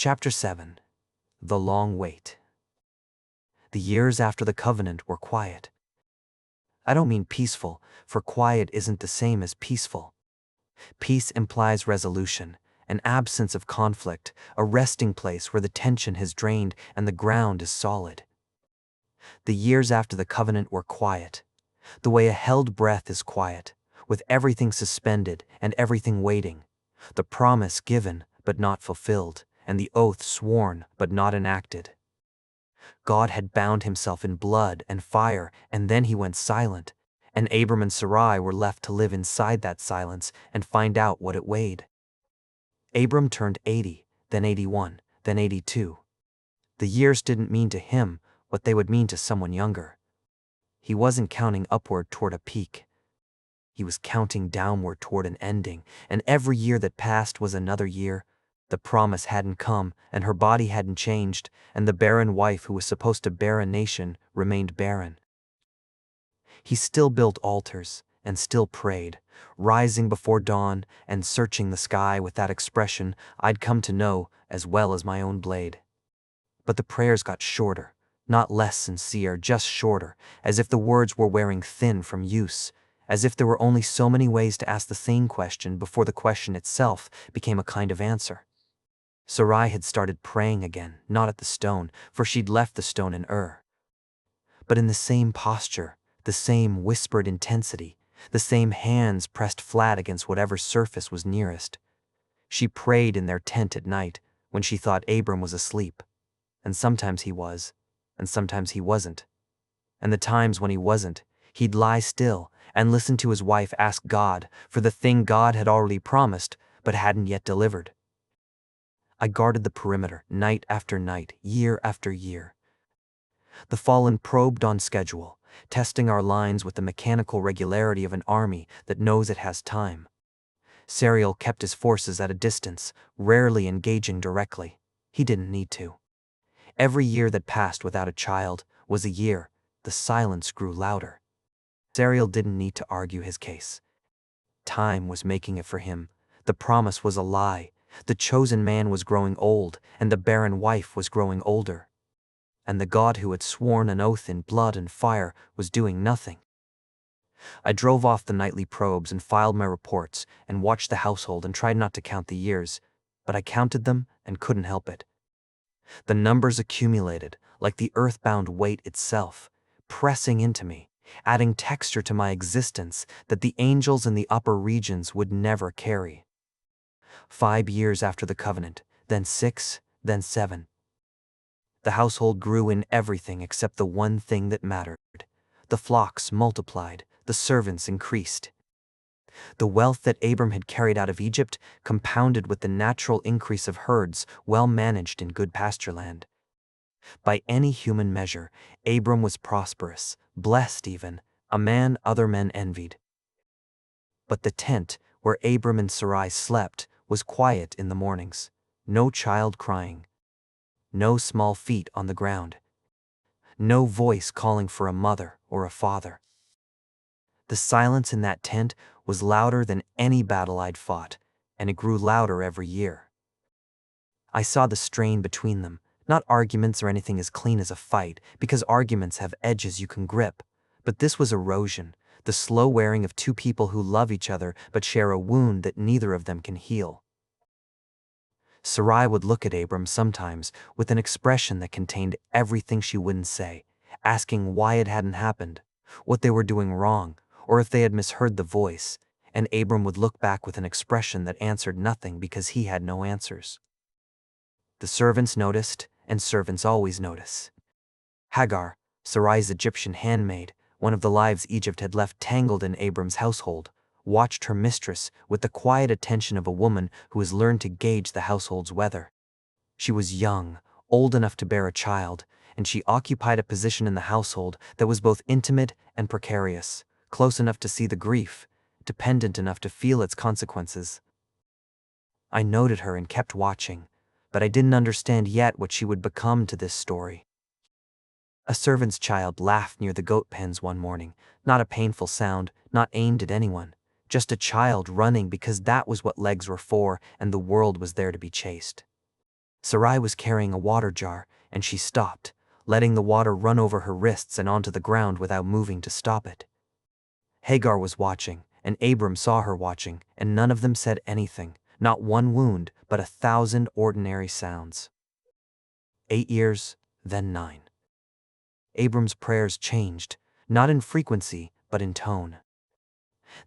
Chapter 7. The Long Wait. The years after the covenant were quiet. I don't mean peaceful, for quiet isn't the same as peaceful. Peace implies resolution, an absence of conflict, a resting place where the tension has drained and the ground is solid. The years after the covenant were quiet, the way a held breath is quiet, with everything suspended and everything waiting, the promise given but not fulfilled, and the oath sworn but not enacted. God had bound himself in blood and fire, and then he went silent, and Abram and Sarai were left to live inside that silence and find out what it weighed. Abram turned 80, then 81, then 82. The years didn't mean to him what they would mean to someone younger. He wasn't counting upward toward a peak. He was counting downward toward an ending, and every year that passed was another year. The promise hadn't come, and her body hadn't changed, and the barren wife who was supposed to bear a nation remained barren. He still built altars, and still prayed, rising before dawn and searching the sky with that expression I'd come to know as well as my own blade. But the prayers got shorter, not less sincere, just shorter, as if the words were wearing thin from use, as if there were only so many ways to ask the same question before the question itself became a kind of answer. Sarai had started praying again, not at the stone, for she'd left the stone in but in the same posture, the same whispered intensity, the same hands pressed flat against whatever surface was nearest. She prayed in their tent at night when she thought Abram was asleep, and sometimes he was, and sometimes he wasn't. And the times when he wasn't, he'd lie still and listen to his wife ask God for the thing God had already promised but hadn't yet delivered. I guarded the perimeter night after night, year after year. The fallen probed on schedule, testing our lines with the mechanical regularity of an army that knows it has time. Sarai kept his forces at a distance, rarely engaging directly. He didn't need to. Every year that passed without a child was a year. The silence grew louder. Sarai didn't need to argue his case. Time was making it for him. The promise was a lie. The chosen man was growing old, and the barren wife was growing older. And the God who had sworn an oath in blood and fire was doing nothing. I drove off the nightly probes and filed my reports and watched the household and tried not to count the years, but I counted them and couldn't help it. The numbers accumulated, like the earthbound weight itself, pressing into me, adding texture to my existence that the angels in the upper regions would never carry. 5 years after the covenant, then 6, then 7. The household grew in everything except the one thing that mattered. The flocks multiplied, the servants increased. The wealth that Abram had carried out of Egypt compounded with the natural increase of herds well managed in good pasture land. By any human measure, Abram was prosperous, blessed even, a man other men envied. But the tent where Abram and Sarai slept was quiet in the mornings, no child crying, no small feet on the ground, no voice calling for a mother or a father. The silence in that tent was louder than any battle I'd fought, and it grew louder every year. I saw the strain between them, not arguments or anything as clean as a fight, because arguments have edges you can grip, but this was erosion, the slow wearing of two people who love each other but share a wound that neither of them can heal. Sarai would look at Abram sometimes with an expression that contained everything she wouldn't say, asking why it hadn't happened, what they were doing wrong, or if they had misheard the voice, and Abram would look back with an expression that answered nothing because he had no answers. The servants noticed, and servants always notice. Hagar, Sarai's Egyptian handmaid, one of the lives Egypt had left tangled in Abram's household, watched her mistress with the quiet attention of a woman who has learned to gauge the household's weather. She was young, old enough to bear a child, and she occupied a position in the household that was both intimate and precarious, close enough to see the grief, dependent enough to feel its consequences. I noted her and kept watching, but I didn't understand yet what she would become to this story. A servant's child laughed near the goat pens one morning, not a painful sound, not aimed at anyone, just a child running because that was what legs were for and the world was there to be chased. Sarai was carrying a water jar, and she stopped, letting the water run over her wrists and onto the ground without moving to stop it. Hagar was watching, and Abram saw her watching, and none of them said anything, not one wound, but 1,000 ordinary sounds. 8 years, then 9. Abram's prayers changed, not in frequency, but in tone.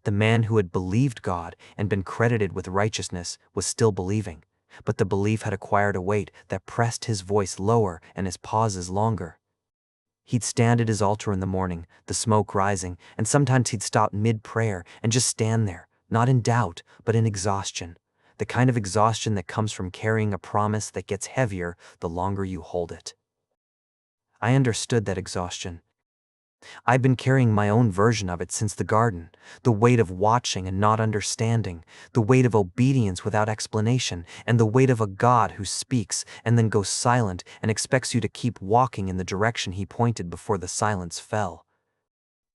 The man who had believed God and been credited with righteousness was still believing, but the belief had acquired a weight that pressed his voice lower and his pauses longer. He'd stand at his altar in the morning, the smoke rising, and sometimes he'd stop mid-prayer and just stand there, not in doubt, but in exhaustion, the kind of exhaustion that comes from carrying a promise that gets heavier the longer you hold it. I understood that exhaustion. I'd been carrying my own version of it since the garden, the weight of watching and not understanding, the weight of obedience without explanation, and the weight of a God who speaks and then goes silent and expects you to keep walking in the direction he pointed before the silence fell.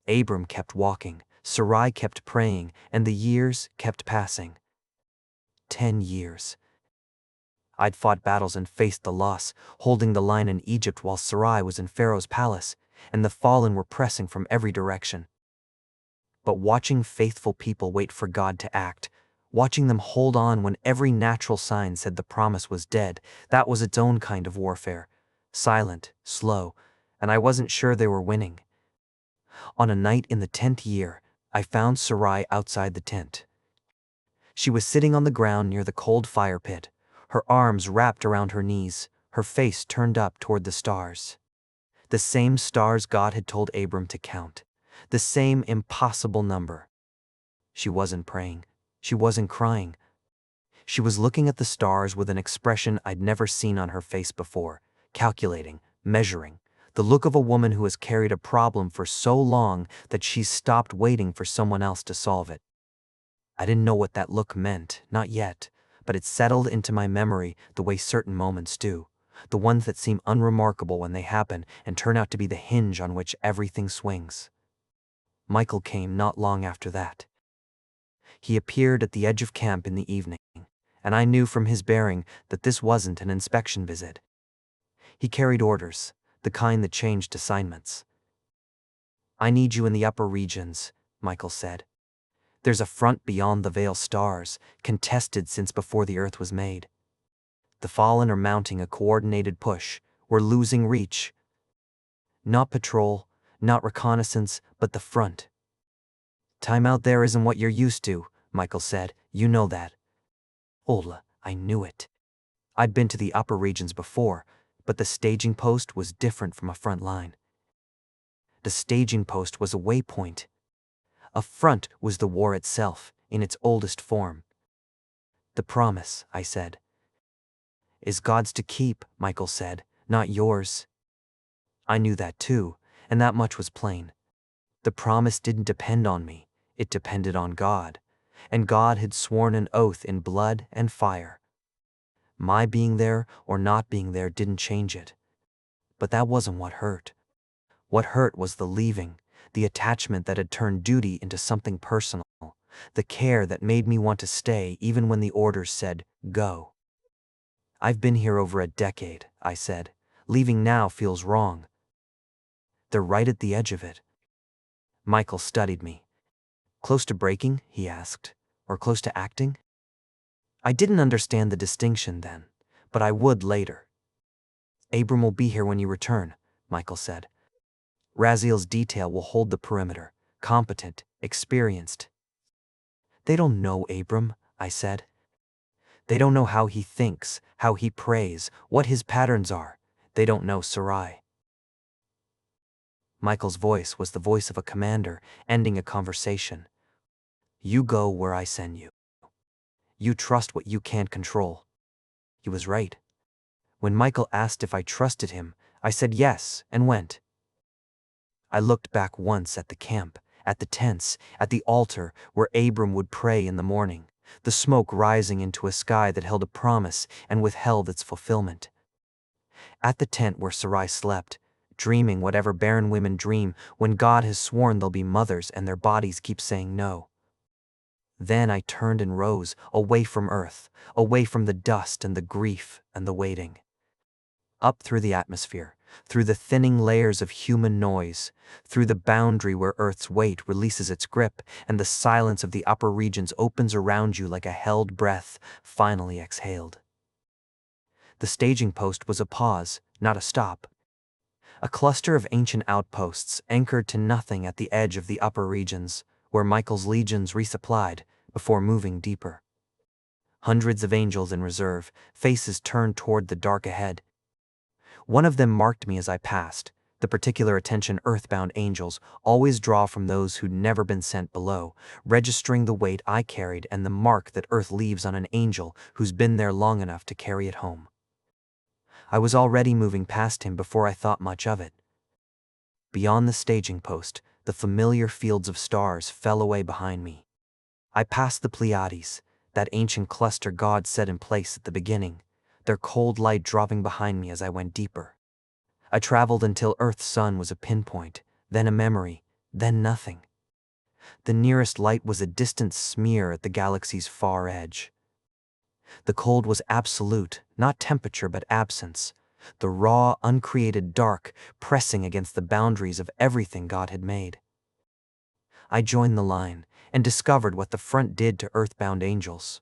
Abram kept walking, Sarai kept praying, and the years kept passing. 10 years. I'd fought battles and faced the loss, holding the line in Egypt while Sarai was in Pharaoh's palace, and the fallen were pressing from every direction. But watching faithful people wait for God to act, watching them hold on when every natural sign said the promise was dead, that was its own kind of warfare. Silent, slow, and I wasn't sure they were winning. On a night in the 10th year, I found Sarai outside the tent. She was sitting on the ground near the cold fire pit, her arms wrapped around her knees, her face turned up toward the stars. The same stars God had told Abram to count. The same impossible number. She wasn't praying. She wasn't crying. She was looking at the stars with an expression I'd never seen on her face before, calculating, measuring, the look of a woman who has carried a problem for so long that she's stopped waiting for someone else to solve it. I didn't know what that look meant, not yet, but it settled into my memory the way certain moments do, the ones that seem unremarkable when they happen and turn out to be the hinge on which everything swings. Michael came not long after that. He appeared at the edge of camp in the evening, and I knew from his bearing that this wasn't an inspection visit. He carried orders, the kind that changed assignments. "I need you in the upper regions," Michael said. "There's a front beyond the veil stars, contested since before the earth was made. The fallen are mounting a coordinated push. We're losing reach. Not patrol, not reconnaissance, but the front." "Time out there isn't what you're used to," Michael said. "You know that." Ola, I knew it. I'd been to the upper regions before, but the staging post was different from a front line. The staging post was a waypoint. A front was the war itself, in its oldest form. "The promise," I said. "Is God's to keep," Michael said, "not yours." I knew that too, and that much was plain. The promise didn't depend on me, it depended on God, and God had sworn an oath in blood and fire. My being there or not being there didn't change it. But that wasn't what hurt. What hurt was the leaving, the attachment that had turned duty into something personal, the care that made me want to stay even when the orders said, "Go." "I've been here over a decade," I said. "Leaving now feels wrong." "They're right at the edge of it." Michael studied me. "Close to breaking?" he asked. "Or close to acting?" I didn't understand the distinction then, but I would later. "Abram will be here when you return," Michael said. "Raziel's detail will hold the perimeter, competent, experienced." "They don't know Abram," I said. "They don't know how he thinks, how he prays, what his patterns are. They don't know Sarai." Michael's voice was the voice of a commander ending a conversation. "You go where I send you. You trust what you can't control." He was right. When Michael asked if I trusted him, I said yes and went. I looked back once at the camp, at the tents, at the altar where Abram would pray in the morning, the smoke rising into a sky that held a promise and withheld its fulfillment. At the tent where Sarai slept, dreaming whatever barren women dream when God has sworn they'll be mothers and their bodies keep saying no. Then I turned and rose, away from earth, away from the dust and the grief and the waiting. Up through the atmosphere, through the thinning layers of human noise, through the boundary where Earth's weight releases its grip and the silence of the upper regions opens around you like a held breath finally exhaled. The staging post was a pause, not a stop. A cluster of ancient outposts anchored to nothing at the edge of the upper regions, where Michael's legions resupplied before moving deeper. Hundreds of angels in reserve, faces turned toward the dark ahead. One of them marked me as I passed. The particular attention earthbound angels always draw from those who'd never been sent below, registering the weight I carried and the mark that Earth leaves on an angel who's been there long enough to carry it home. I was already moving past him before I thought much of it. Beyond the staging post, the familiar fields of stars fell away behind me. I passed the Pleiades, that ancient cluster God set in place at the beginning, their cold light dropping behind me as I went deeper. I traveled until Earth's sun was a pinpoint, then a memory, then nothing. The nearest light was a distant smear at the galaxy's far edge. The cold was absolute, not temperature but absence, the raw, uncreated dark pressing against the boundaries of everything God had made. I joined the line and discovered what the front did to earthbound angels.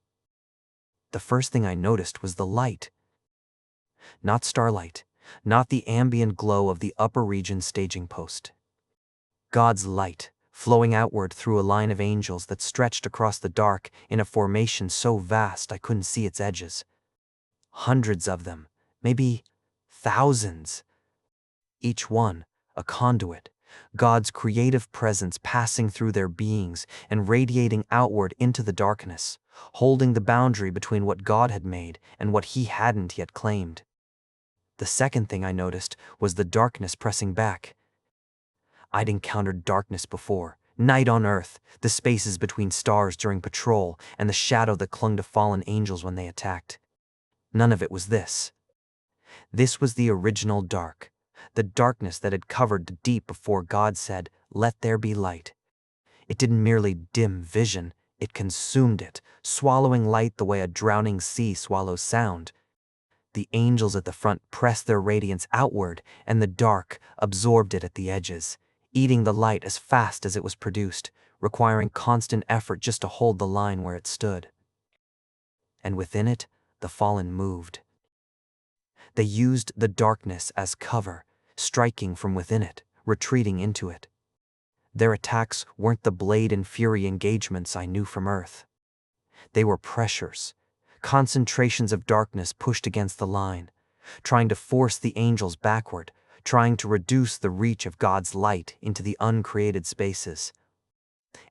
The first thing I noticed was the light. Not starlight, not the ambient glow of the upper region staging post. God's light, flowing outward through a line of angels that stretched across the dark in a formation so vast I couldn't see its edges. Hundreds of them, maybe thousands. Each one, a conduit, God's creative presence passing through their beings and radiating outward into the darkness, holding the boundary between what God had made and what He hadn't yet claimed. The second thing I noticed was the darkness pressing back. I'd encountered darkness before, night on Earth, the spaces between stars during patrol, and the shadow that clung to fallen angels when they attacked. None of it was this. This was the original dark, the darkness that had covered the deep before God said, "Let there be light." It didn't merely dim vision, it consumed it, swallowing light the way a drowning sea swallows sound. The angels at the front pressed their radiance outward, and the dark absorbed it at the edges, eating the light as fast as it was produced, requiring constant effort just to hold the line where it stood. And within it, the fallen moved. They used the darkness as cover, striking from within it, retreating into it. Their attacks weren't the blade and fury engagements I knew from Earth. They were pressures, concentrations of darkness pushed against the line, trying to force the angels backward, trying to reduce the reach of God's light into the uncreated spaces.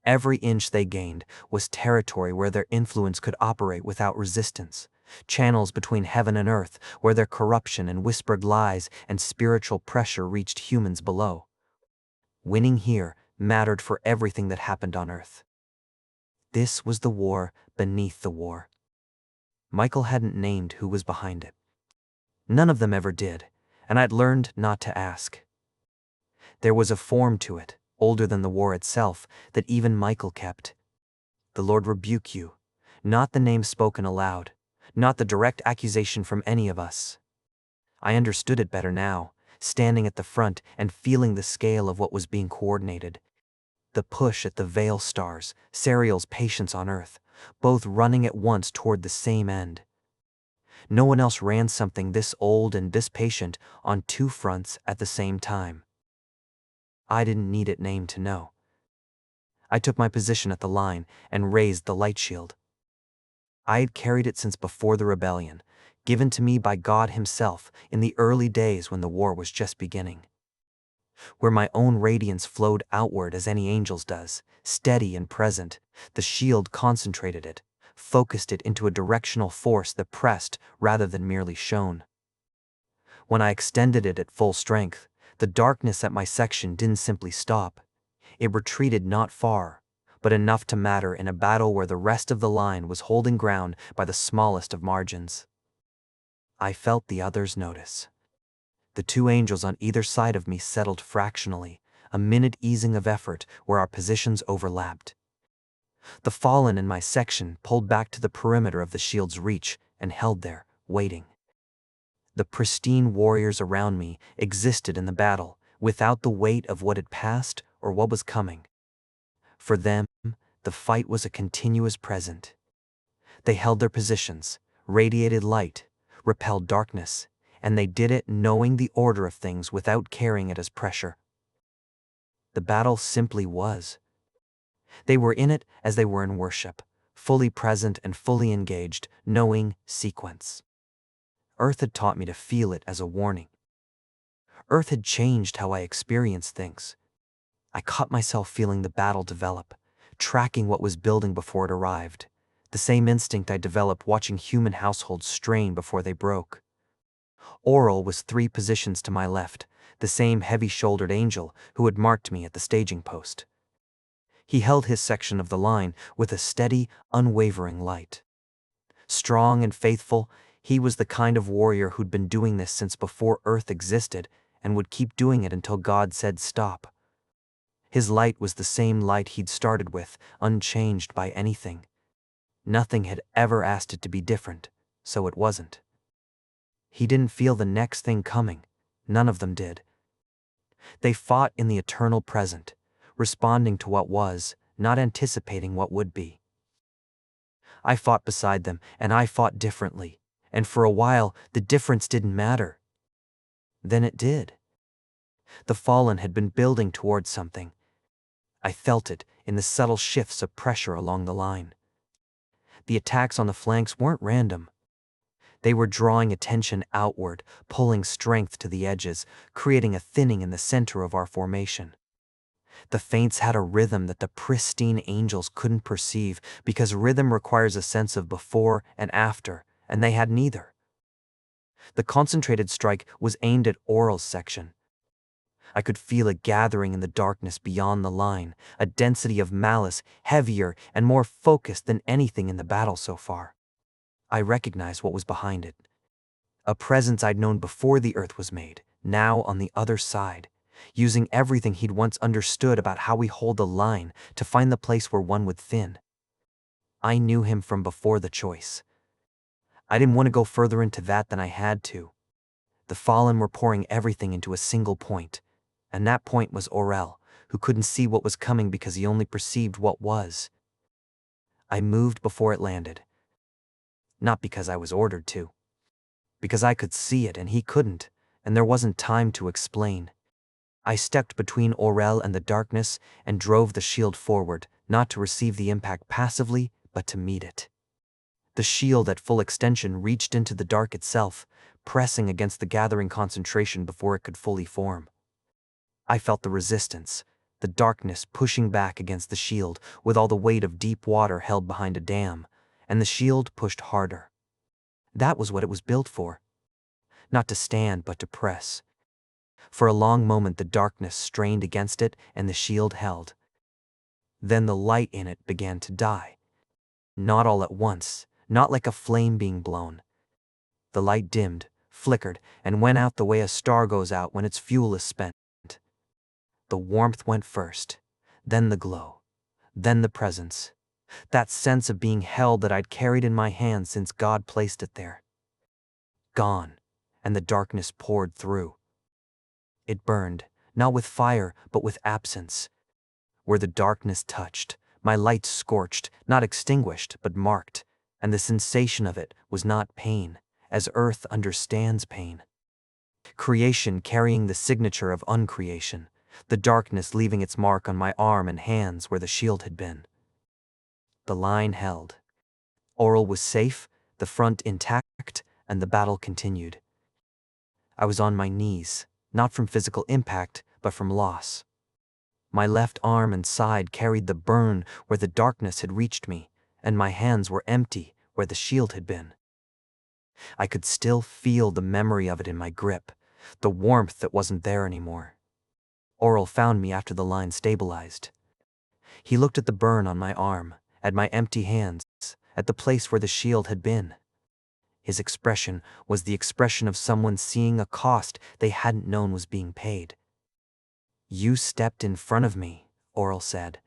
Every inch they gained was territory where their influence could operate without resistance, channels between heaven and earth where their corruption and whispered lies and spiritual pressure reached humans below. Winning here mattered for everything that happened on Earth. This was the war beneath the war. Michael hadn't named who was behind it. None of them ever did, and I'd learned not to ask. There was a form to it, older than the war itself, that even Michael kept. "The Lord rebuke you," not the name spoken aloud, not the direct accusation from any of us. I understood it better now, standing at the front and feeling the scale of what was being coordinated. The push at the Veil stars, Sariel's patience on Earth, both running at once toward the same end. No one else ran something this old and this patient on two fronts at the same time. I didn't need it named to know. I took my position at the line and raised the light shield. I had carried it since before the rebellion, given to me by God Himself in the early days when the war was just beginning. Where my own radiance flowed outward as any angel's does, steady and present, the shield concentrated it, focused it into a directional force that pressed rather than merely shone. When I extended it at full strength, the darkness at my section didn't simply stop. It retreated not far, but enough to matter in a battle where the rest of the line was holding ground by the smallest of margins. I felt the others notice. The two angels on either side of me settled fractionally, a minute easing of effort where our positions overlapped. The fallen in my section pulled back to the perimeter of the shield's reach and held there, waiting. The pristine warriors around me existed in the battle, without the weight of what had passed or what was coming. For them, the fight was a continuous present. They held their positions, radiated light, repelled darkness, and they did it knowing the order of things without carrying it as pressure. The battle simply was. They were in it as they were in worship, fully present and fully engaged, knowing sequence. Earth had taught me to feel it as a warning. Earth had changed how I experienced things. I caught myself feeling the battle develop, tracking what was building before it arrived, the same instinct I developed watching human households strain before they broke. Oral was 3 positions to my left, the same heavy-shouldered angel who had marked me at the staging post. He held his section of the line with a steady, unwavering light. Strong and faithful, he was the kind of warrior who'd been doing this since before Earth existed and would keep doing it until God said stop. His light was the same light he'd started with, unchanged by anything. Nothing had ever asked it to be different, so it wasn't. He didn't feel the next thing coming. None of them did. They fought in the eternal present, responding to what was, not anticipating what would be. I fought beside them, and I fought differently, and for a while the difference didn't matter. Then it did. The fallen had been building towards something. I felt it in the subtle shifts of pressure along the line. The attacks on the flanks weren't random. They were drawing attention outward, pulling strength to the edges, creating a thinning in the center of our formation. The feints had a rhythm that the pristine angels couldn't perceive because rhythm requires a sense of before and after, and they had neither. The concentrated strike was aimed at Oral's section. I could feel a gathering in the darkness beyond the line, a density of malice heavier and more focused than anything in the battle so far. I recognized what was behind it. A presence I'd known before the earth was made, now on the other side, using everything he'd once understood about how we hold the line to find the place where one would thin. I knew him from before the choice. I didn't want to go further into that than I had to. The fallen were pouring everything into a single point, and that point was Orel, who couldn't see what was coming because he only perceived what was. I moved before it landed. Not because I was ordered to. Because I could see it and he couldn't, and there wasn't time to explain. I stepped between Orel and the darkness and drove the shield forward, not to receive the impact passively, but to meet it. The shield at full extension reached into the dark itself, pressing against the gathering concentration before it could fully form. I felt the resistance, the darkness pushing back against the shield with all the weight of deep water held behind a dam, and the shield pushed harder. That was what it was built for. Not to stand, but to press. For a long moment the darkness strained against it and the shield held. Then the light in it began to die. Not all at once, not like a flame being blown. The light dimmed, flickered, and went out the way a star goes out when its fuel is spent. The warmth went first, then the glow, then the presence. That sense of being held that I'd carried in my hand since God placed it there. Gone, and the darkness poured through. It burned, not with fire, but with absence. Where the darkness touched, my light scorched, not extinguished, but marked, and the sensation of it was not pain, as earth understands pain. Creation carrying the signature of uncreation, the darkness leaving its mark on my arm and hands where the shield had been. The line held. Oral was safe, the front intact, and the battle continued. I was on my knees, not from physical impact, but from loss. My left arm and side carried the burn where the darkness had reached me, and my hands were empty where the shield had been. I could still feel the memory of it in my grip, the warmth that wasn't there anymore. Oral found me after the line stabilized. He looked at the burn on my arm, at my empty hands, at the place where the shield had been. His expression was the expression of someone seeing a cost they hadn't known was being paid. "You stepped in front of me," Oral said.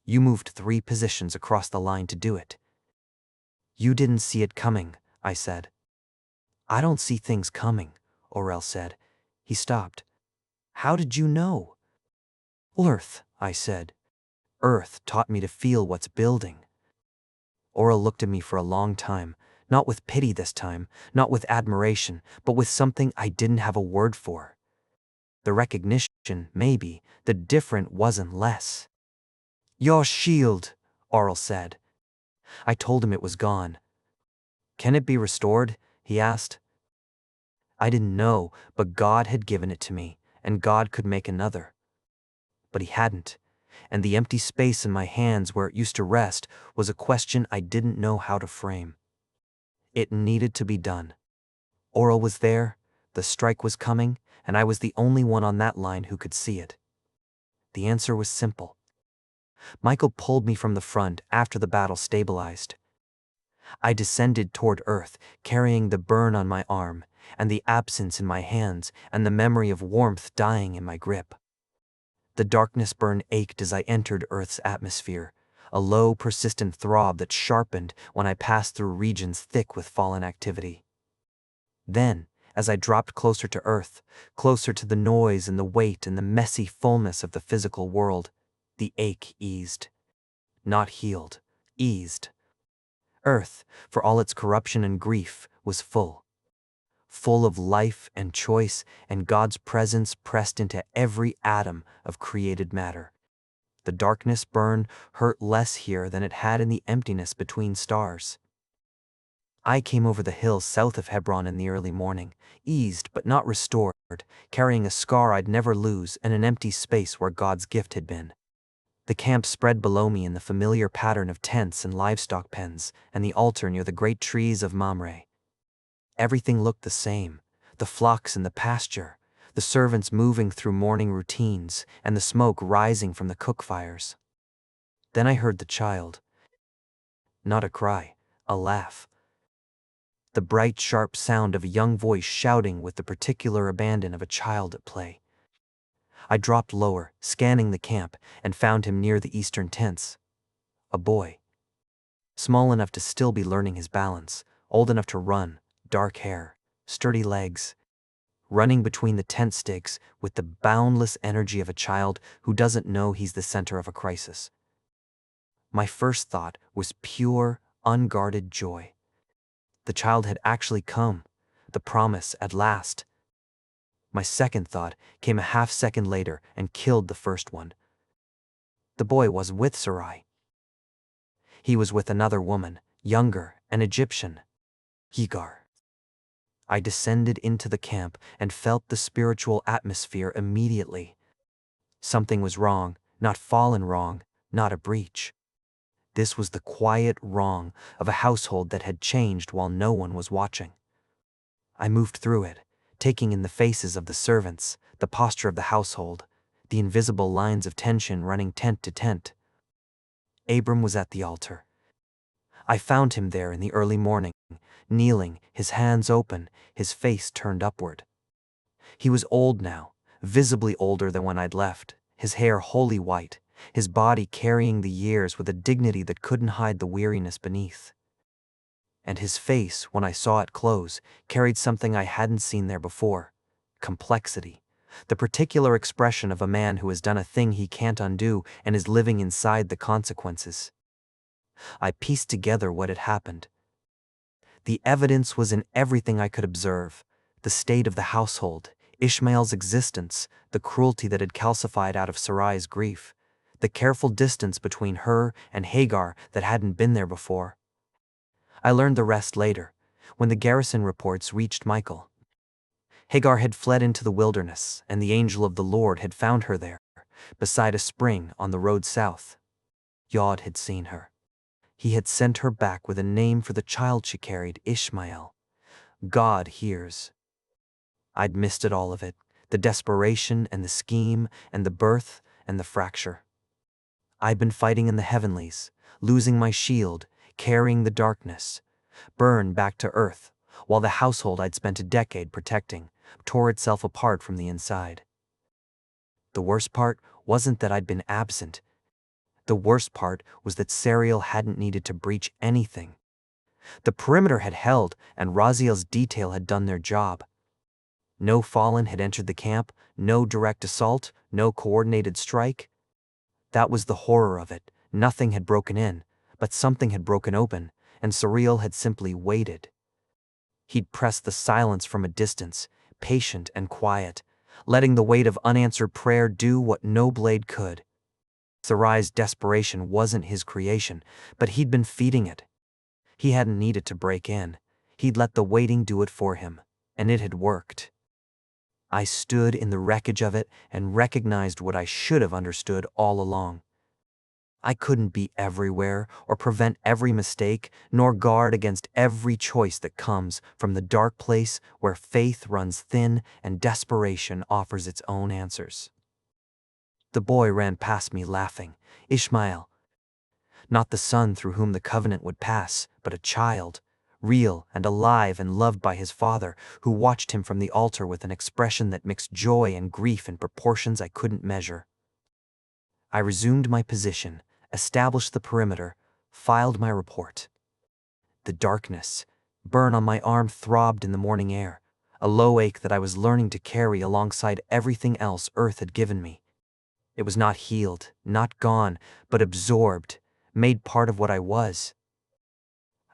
You moved 3 positions across the line to do it. You didn't see it coming, I said. I don't see things coming, Orel said. He stopped. How did you know? Earth, I said. Earth taught me to feel what's building. Orel looked at me for a long time, not with pity this time, not with admiration, but with something I didn't have a word for. The recognition, maybe, the different wasn't less. Your shield, Orel said. I told him it was gone. Can it be restored? He asked. I didn't know, but God had given it to me, and God could make another. But he hadn't, and the empty space in my hands where it used to rest was a question I didn't know how to frame. It needed to be done. Orel was there, the strike was coming, and I was the only one on that line who could see it. The answer was simple. Michael pulled me from the front after the battle stabilized. I descended toward earth, carrying the burn on my arm, and the absence in my hands, and the memory of warmth dying in my grip. The darkness burn ached as I entered Earth's atmosphere, a low, persistent throb that sharpened when I passed through regions thick with fallen activity. Then, as I dropped closer to Earth, closer to the noise and the weight and the messy fullness of the physical world, the ache eased. Not healed, eased. Earth, for all its corruption and grief, was full. Full of life and choice, and God's presence pressed into every atom of created matter. The darkness burn hurt less here than it had in the emptiness between stars. I came over the hills south of Hebron in the early morning, eased but not restored, carrying a scar I'd never lose and an empty space where God's gift had been. The camp spread below me in the familiar pattern of tents and livestock pens, and the altar near the great trees of Mamre. Everything looked the same, the flocks in the pasture, the servants moving through morning routines, and the smoke rising from the cook fires. Then I heard the child. Not a cry, a laugh. The bright, sharp sound of a young voice shouting with the particular abandon of a child at play. I dropped lower, scanning the camp, and found him near the eastern tents. A boy. Small enough to still be learning his balance, old enough to run, dark hair, sturdy legs, running between the tent stakes with the boundless energy of a child who doesn't know he's the center of a crisis. My first thought was pure, unguarded joy. The child had actually come, the promise at last. My second thought came a half-second later and killed the first one. The boy was with Sarai. He was with another woman, younger, an Egyptian, Hagar. I descended into the camp and felt the spiritual atmosphere immediately. Something was wrong, not fallen wrong, not a breach. This was the quiet wrong of a household that had changed while no one was watching. I moved through it, taking in the faces of the servants, the posture of the household, the invisible lines of tension running tent to tent. Abram was at the altar. I found him there in the early morning, kneeling, his hands open, his face turned upward. He was old now, visibly older than when I'd left, his hair wholly white, his body carrying the years with a dignity that couldn't hide the weariness beneath. And his face, when I saw it close, carried something I hadn't seen there before: complexity, the particular expression of a man who has done a thing he can't undo and is living inside the consequences. I pieced together what had happened. The evidence was in everything I could observe: the state of the household, Ishmael's existence, the cruelty that had calcified out of Sarai's grief, the careful distance between her and Hagar that hadn't been there before. I learned the rest later, when the garrison reports reached Michael. Hagar had fled into the wilderness, and the angel of the Lord had found her there, beside a spring on the road south. Yod had seen her. He had sent her back with a name for the child she carried, Ishmael. God hears. I'd missed it, all of it, the desperation and the scheme and the birth and the fracture. I'd been fighting in the heavenlies, losing my shield, carrying the darkness, burned back to earth, while the household I'd spent a decade protecting tore itself apart from the inside. The worst part wasn't that I'd been absent. The worst part was that Sariel hadn't needed to breach anything. The perimeter had held, and Raziel's detail had done their job. No Fallen had entered the camp, no direct assault, no coordinated strike. That was the horror of it. Nothing had broken in, but something had broken open, and Sariel had simply waited. He'd pressed the silence from a distance, patient and quiet, letting the weight of unanswered prayer do what no blade could. Sarai's desperation wasn't his creation, but he'd been feeding it. He hadn't needed to break in. He'd let the waiting do it for him, and it had worked. I stood in the wreckage of it and recognized what I should have understood all along. I couldn't be everywhere or prevent every mistake, nor guard against every choice that comes from the dark place where faith runs thin and desperation offers its own answers. The boy ran past me laughing. Ishmael. Not the son through whom the covenant would pass, but a child, real and alive and loved by his father, who watched him from the altar with an expression that mixed joy and grief in proportions I couldn't measure. I resumed my position, established the perimeter, filed my report. The darkness, burn on my arm throbbed in the morning air, a low ache that I was learning to carry alongside everything else Earth had given me. It was not healed, not gone, but absorbed, made part of what I was.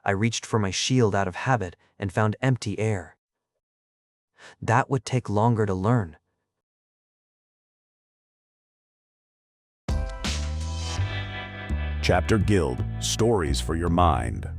I reached for my shield out of habit and found empty air. That would take longer to learn. Chapter Guild, Stories for Your Mind.